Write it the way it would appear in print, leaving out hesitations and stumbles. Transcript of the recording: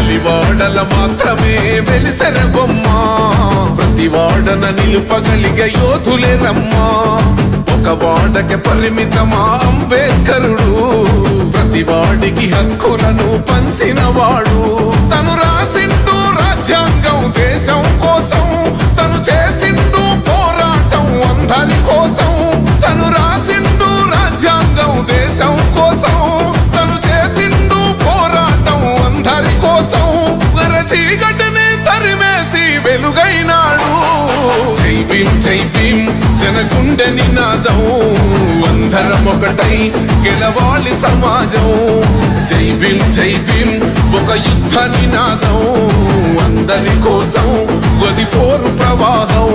గలివాడల మాత్రమే వెలిసెర బొమ్మ ప్రతి వాడన నిలుపగలిగే యోధులే రమ్మా ఒక వాడకి పరిమితమా అంబేద్కరుడు ప్రతి వాడికి హక్కులను పంచినవాడు తను రాసిండు రాజ్యాంగం దేశం కోసం తను చేసిండు పోరాటం అందరి కోసం తను రాసిండు రాజ్యాంగం దేశం కోసం తను చేసిండు పోరాటం అందరి కోసం చీకటిని తరిమేసి వెలుగైనాడు జై భీమ్ జనగుండె నినాదం అందరం ఒకటై గెలవాలి సమాజం జై భీమ్ ఒక యుద్ధ నినాదం అందరి కోసం గది పోరు ప్రవాహం